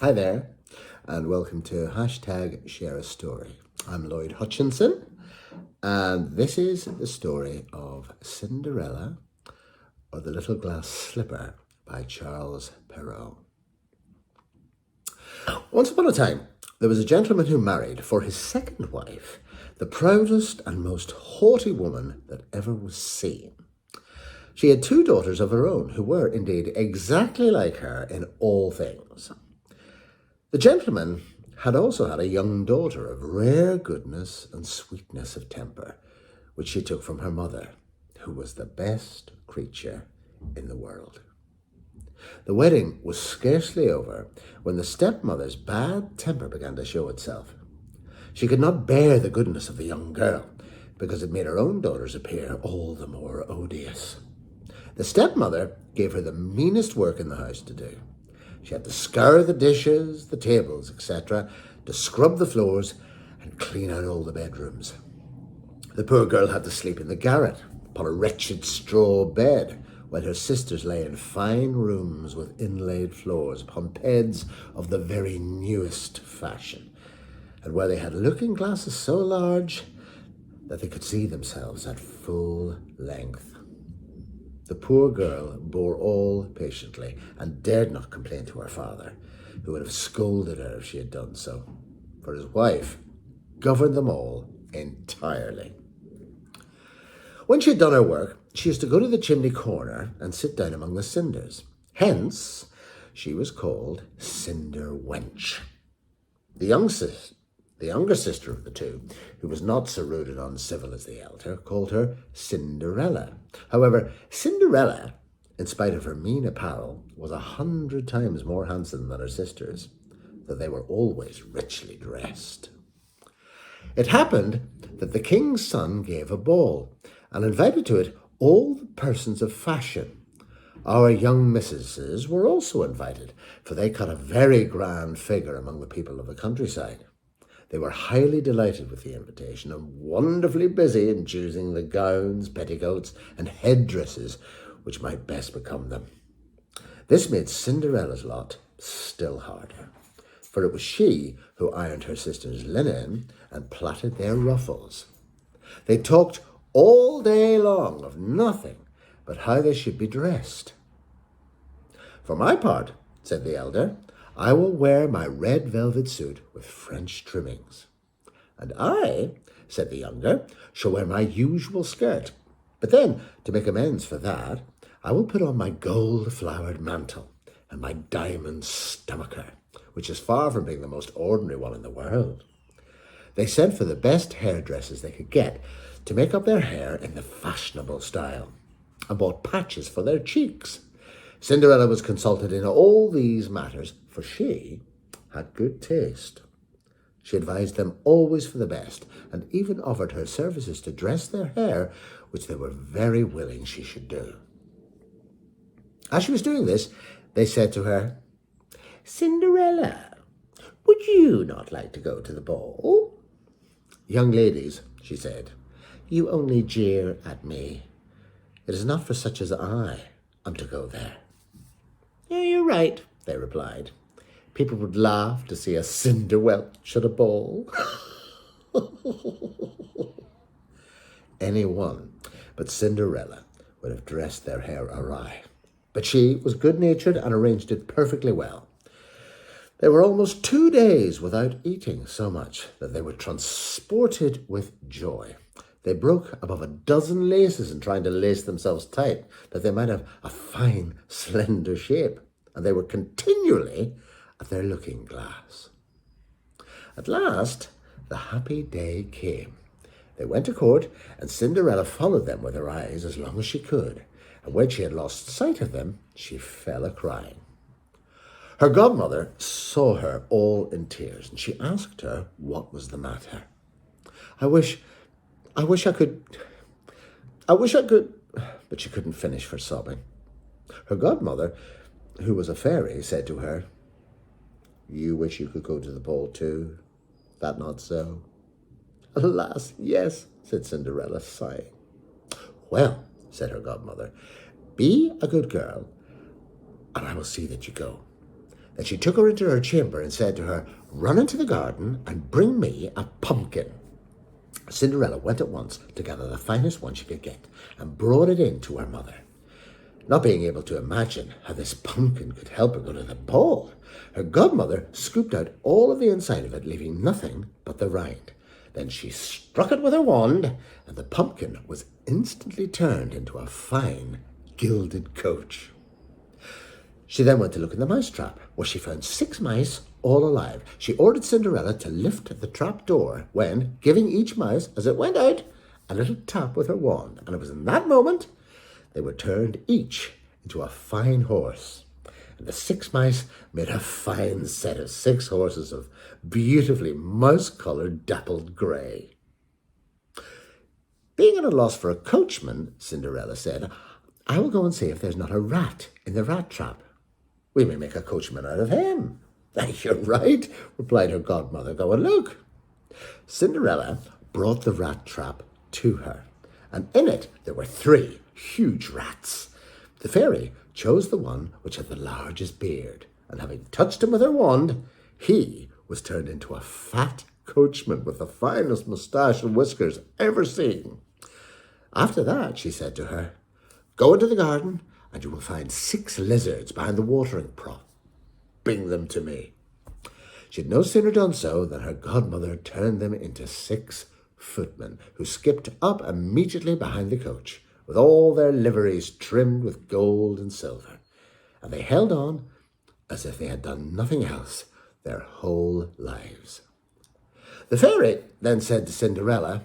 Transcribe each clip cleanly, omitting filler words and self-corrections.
Hi there, and welcome to #ShareAStory. I'm Lloyd Hutchinson, and this is the story of Cinderella, or the Little Glass Slipper by Charles Perrault. Once upon a time, there was a gentleman who married for his second wife the proudest and most haughty woman that ever was seen. She had 2 daughters of her own who were indeed exactly like her in all things. The gentleman had also had a young daughter of rare goodness and sweetness of temper, which she took from her mother, who was the best creature in the world. The wedding was scarcely over when the stepmother's bad temper began to show itself. She could not bear the goodness of the young girl, because it made her own daughters appear all the more odious. The stepmother gave her the meanest work in the house to do. She had to scour the dishes, the tables, etc., to scrub the floors and clean out all the bedrooms. The poor girl had to sleep in the garret upon a wretched straw bed, while her sisters lay in fine rooms with inlaid floors upon beds of the very newest fashion, and where they had looking glasses so large that they could see themselves at full length. The poor girl bore all patiently and dared not complain to her father, who would have scolded her if she had done so, for his wife governed them all entirely. When she had done her work, she used to go to the chimney corner and sit down among the cinders. Hence, she was called Cinder Wench. The younger sister of the two, who was not so rude and uncivil as the elder, called her Cinderella. However, Cinderella, in spite of her mean apparel, was 100 times more handsome than her sisters, though they were always richly dressed. It happened that the king's son gave a ball, and invited to it all the persons of fashion. Our young mistresses were also invited, for they cut a very grand figure among the people of the countryside. They were highly delighted with the invitation and wonderfully busy in choosing the gowns, petticoats, and headdresses which might best become them. This made Cinderella's lot still harder, for it was she who ironed her sisters' linen and plaited their ruffles. They talked all day long of nothing but how they should be dressed. "For my part," said the elder, "I will wear my red velvet suit with French trimmings." "And I," said the younger, "shall wear my usual skirt. But then, to make amends for that, I will put on my gold-flowered mantle and my diamond stomacher, which is far from being the most ordinary one in the world." They sent for the best hairdressers they could get to make up their hair in the fashionable style, and bought patches for their cheeks. Cinderella was consulted in all these matters, for she had good taste. She advised them always for the best, and even offered her services to dress their hair, which they were very willing she should do. As she was doing this, they said to her, "Cinderella, would you not like to go to the ball?" "Young ladies," she said, "you only jeer at me. It is not for such as I am to go there." "Oh, you're right," they replied. "People would laugh to see a Cinderella at a ball." Any one but Cinderella would have dressed their hair awry, but she was good-natured and arranged it perfectly well. They were almost 2 days without eating so much that they were transported with joy. They broke above a dozen laces in trying to lace themselves tight, that they might have a fine, slender shape, and they were continually at their looking glass. At last, the happy day came. They went to court, and Cinderella followed them with her eyes as long as she could, and when she had lost sight of them, she fell a-crying. Her godmother saw her all in tears, and she asked her what was the matter. I wish I could, but she couldn't finish for sobbing. Her godmother, who was a fairy, said to her, "You wish you could go to the ball too, that not so?" "Alas, yes," said Cinderella, sighing. "Well," said her godmother, "be a good girl, and I will see that you go. Then she took her into her chamber and said to her, "Run into the garden and bring me a pumpkin." Cinderella went at once to gather the finest one she could get and brought it in to her mother. Not being able to imagine how this pumpkin could help her go to the ball, her godmother scooped out all of the inside of it, leaving nothing but the rind. Then she struck it with her wand, and the pumpkin was instantly turned into a fine gilded coach. She then went to look in the mouse trap, where she found 6 mice, all alive. She ordered Cinderella to lift the trap door when, giving each mouse, as it went out, a little tap with her wand. And it was in that moment they were turned each into a fine horse. And the 6 mice made a fine set of 6 horses of beautifully mouse-coloured dappled grey. Being at a loss for a coachman, Cinderella said, "I will go and see if there's not a rat in the rat trap. We may make a coachman out of him." "You're right," replied her godmother. "Go and look." Cinderella brought the rat trap to her, and in it there were 3 huge rats. The fairy chose the one which had the largest beard, and having touched him with her wand, he was turned into a fat coachman with the finest moustache and whiskers ever seen. After that, she said to her, "Go into the garden, and you will find 6 lizards behind the watering pot. Bring them to me." She had no sooner done so than her godmother turned them into 6 footmen, who skipped up immediately behind the coach, with all their liveries trimmed with gold and silver, and they held on as if they had done nothing else their whole lives. The fairy then said to Cinderella,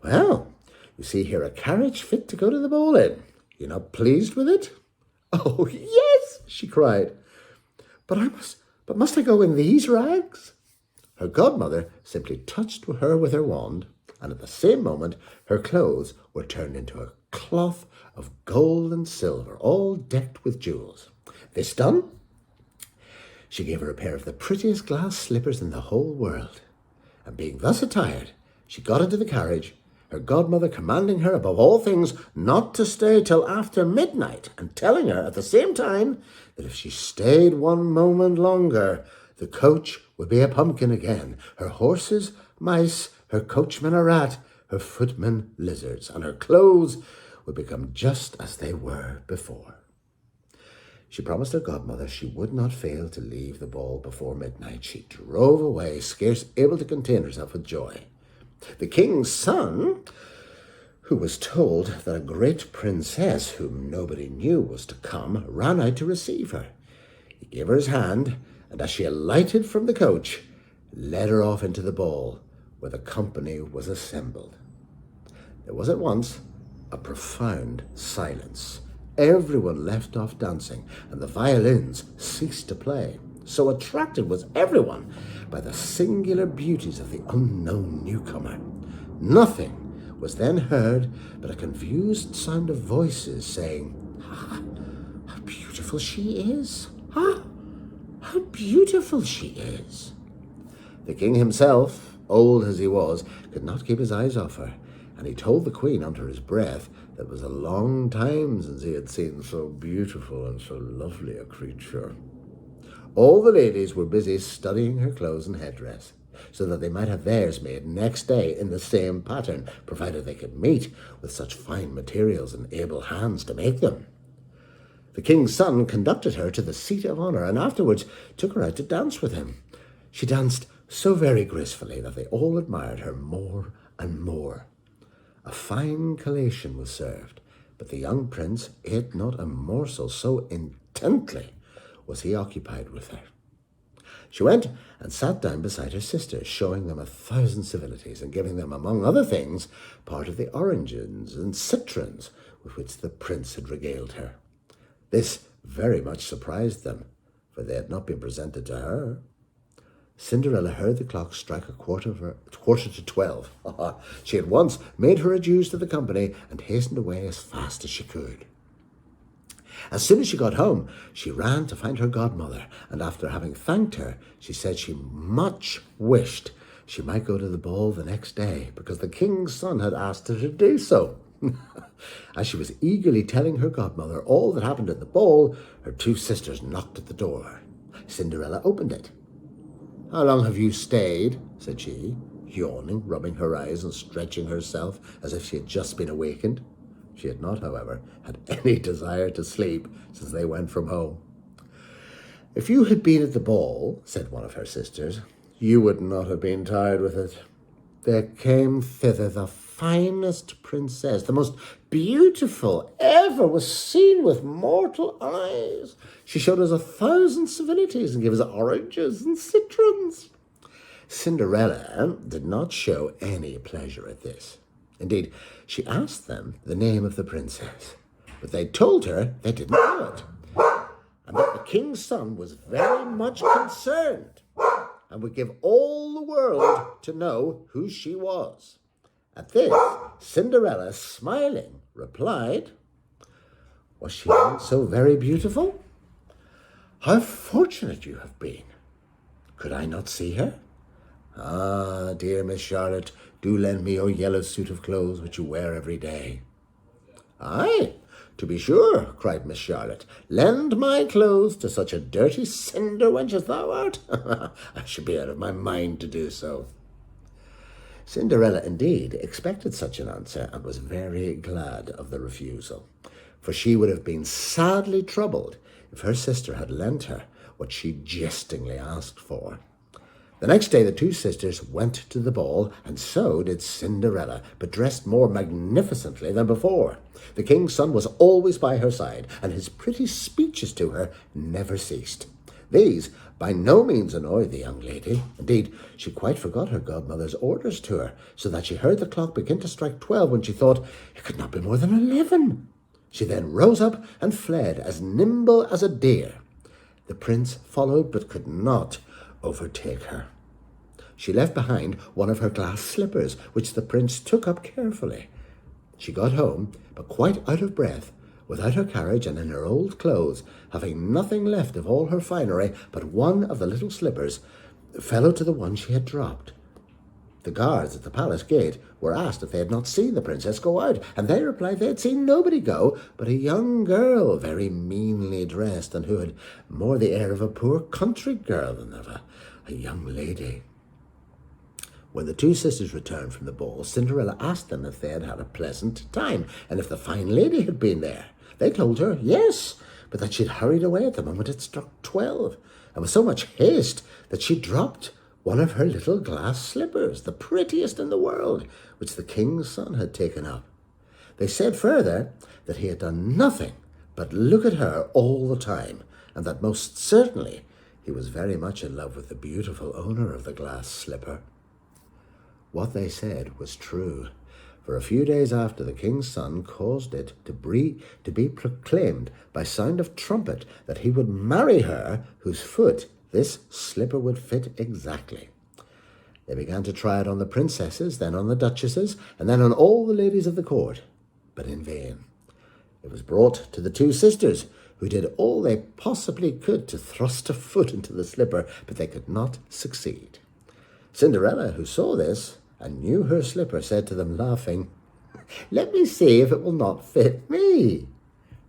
"Well, you see here a carriage fit to go to the ball in. You're not pleased with it?" "Oh, yes," she cried. But must I go in these rags?" Her godmother simply touched her with her wand, and at the same moment her clothes were turned into a cloth of gold and silver, all decked with jewels. This done, she gave her a pair of the prettiest glass slippers in the whole world, and being thus attired, she got into the carriage, her godmother commanding her above all things not to stay till after midnight, and telling her at the same time that if she stayed one moment longer, the coach would be a pumpkin again, her horses mice, her coachman a rat, her footmen lizards, and her clothes would become just as they were before. She promised her godmother she would not fail to leave the ball before midnight. She drove away, scarce able to contain herself with joy. The king's son, who was told that a great princess whom nobody knew was to come, ran out to receive her. He gave her his hand, and as she alighted from the coach, led her off into the ball, where the company was assembled. There was at once a profound silence. Everyone left off dancing, and the violins ceased to play. So attracted was everyone by the singular beauties of the unknown newcomer. Nothing was then heard but a confused sound of voices saying, "Ah, how beautiful she is! Ah, how beautiful she is!" The king himself, old as he was, could not keep his eyes off her, and he told the queen under his breath that it was a long time since he had seen so beautiful and so lovely a creature. All the ladies were busy studying her clothes and headdress, so that they might have theirs made next day in the same pattern, provided they could meet with such fine materials and able hands to make them. The king's son conducted her to the seat of honour, and afterwards took her out to dance with him. She danced so very gracefully that they all admired her more and more. A fine collation was served, but the young prince ate not a morsel, so intently was he occupied with her. She went and sat down beside her sisters, showing them 1,000 civilities, and giving them, among other things, part of the oranges and citrons with which the prince had regaled her. This very much surprised them, for they had not been presented to her. Cinderella heard the clock strike a quarter to 12. She at once made her adieus to the company and hastened away as fast as she could. As soon as she got home, she ran to find her godmother, and after having thanked her, she said she much wished she might go to the ball the next day, because the king's son had asked her to do so. As she was eagerly telling her godmother all that happened at the ball, her 2 sisters knocked at the door. Cinderella opened it. "How long have you stayed?" said she, yawning, rubbing her eyes and stretching herself as if she had just been awakened. She had not, however, had any desire to sleep since they went from home. "If you had been at the ball," said one of her sisters, "you would not have been tired with it. There came thither the finest princess, the most beautiful ever was seen with mortal eyes. She showed us 1,000 civilities and gave us oranges and citrons." Cinderella did not show any pleasure at this. Indeed, she asked them the name of the princess, but they told her they didn't know it, and that the king's son was very much concerned and would give all the world to know who she was. At this, Cinderella, smiling, replied, "Was she then so very beautiful? How fortunate you have been! Could I not see her? Ah, dear Miss Charlotte, do lend me your yellow suit of clothes which you wear every day." "Aye, to be sure," cried Miss Charlotte. "Lend my clothes to such a dirty cinder wench as thou art? I should be out of my mind to do so." Cinderella indeed expected such an answer and was very glad of the refusal, for she would have been sadly troubled if her sister had lent her what she jestingly asked for. The next day the two sisters went to the ball, and so did Cinderella, but dressed more magnificently than before. The king's son was always by her side, and his pretty speeches to her never ceased. These by no means annoyed the young lady. Indeed, she quite forgot her godmother's orders to her, so that she heard the clock begin to strike 12 when she thought it could not be more than 11. She then rose up and fled as nimble as a deer. The prince followed, but could not overtake her. She left behind one of her glass slippers, which the prince took up carefully. She got home, but quite out of breath, without her carriage and in her old clothes, having nothing left of all her finery but one of the little slippers, fellow to the one she had dropped. The guards at the palace gate were asked if they had not seen the princess go out, and they replied they had seen nobody go but a young girl, very meanly dressed, and who had more the air of a poor country girl than of a young lady. When the two sisters returned from the ball, Cinderella asked them if they had had a pleasant time, and if the fine lady had been there. They told her yes, but that she had hurried away at the moment it struck 12, and with so much haste that she dropped one of her little glass slippers, the prettiest in the world, which the king's son had taken up. They said further that he had done nothing but look at her all the time, and that most certainly he was very much in love with the beautiful owner of the glass slipper. What they said was true, for a few days after the king's son caused it to be proclaimed by sound of trumpet that he would marry her whose foot this slipper would fit exactly. They began to try it on the princesses, then on the duchesses, and then on all the ladies of the court, but in vain. It was brought to the two sisters, who did all they possibly could to thrust a foot into the slipper, but they could not succeed. Cinderella, who saw this and knew her slipper, said to them, laughing, "Let me see if it will not fit me."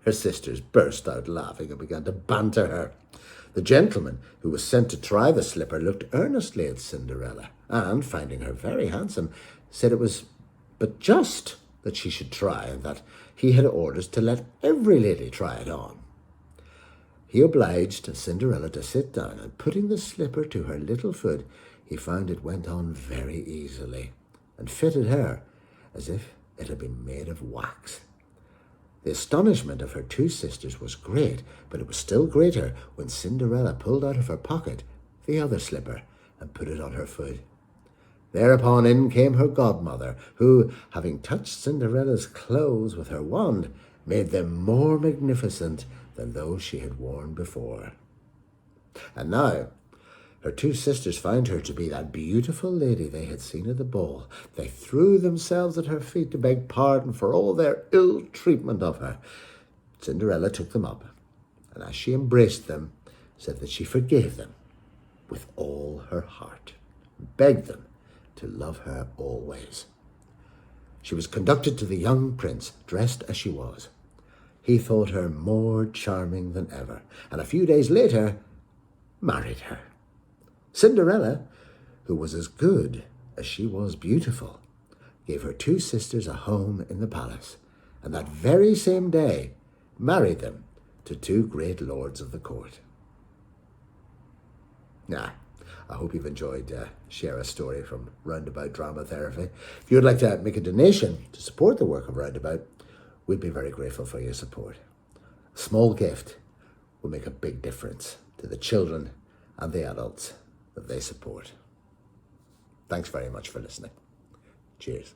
Her sisters burst out laughing and began to banter her. The gentleman who was sent to try the slipper looked earnestly at Cinderella, and, finding her very handsome, said it was but just that she should try, and that he had orders to let every lady try it on. He obliged Cinderella to sit down, and putting the slipper to her little foot, he found it went on very easily, and fitted her as if it had been made of wax. The astonishment of her two sisters was great, but it was still greater when Cinderella pulled out of her pocket the other slipper and put it on her foot. Thereupon in came her godmother, who, having touched Cinderella's clothes with her wand, made them more magnificent than those she had worn before. And now her two sisters found her to be that beautiful lady they had seen at the ball. They threw themselves at her feet to beg pardon for all their ill treatment of her. Cinderella took them up, and as she embraced them, said that she forgave them with all her heart, and begged them to love her always. She was conducted to the young prince, dressed as she was. He thought her more charming than ever, and a few days later married her. Cinderella, who was as good as she was beautiful, gave her two sisters a home in the palace, and that very same day married them to two great lords of the court. I hope you've enjoyed Share a Story from Roundabout Dramatherapy. If you would like to make a donation to support the work of Roundabout, we'd be very grateful for your support. A small gift will make a big difference to the children and the adults that they support. Thanks very much for listening. Cheers.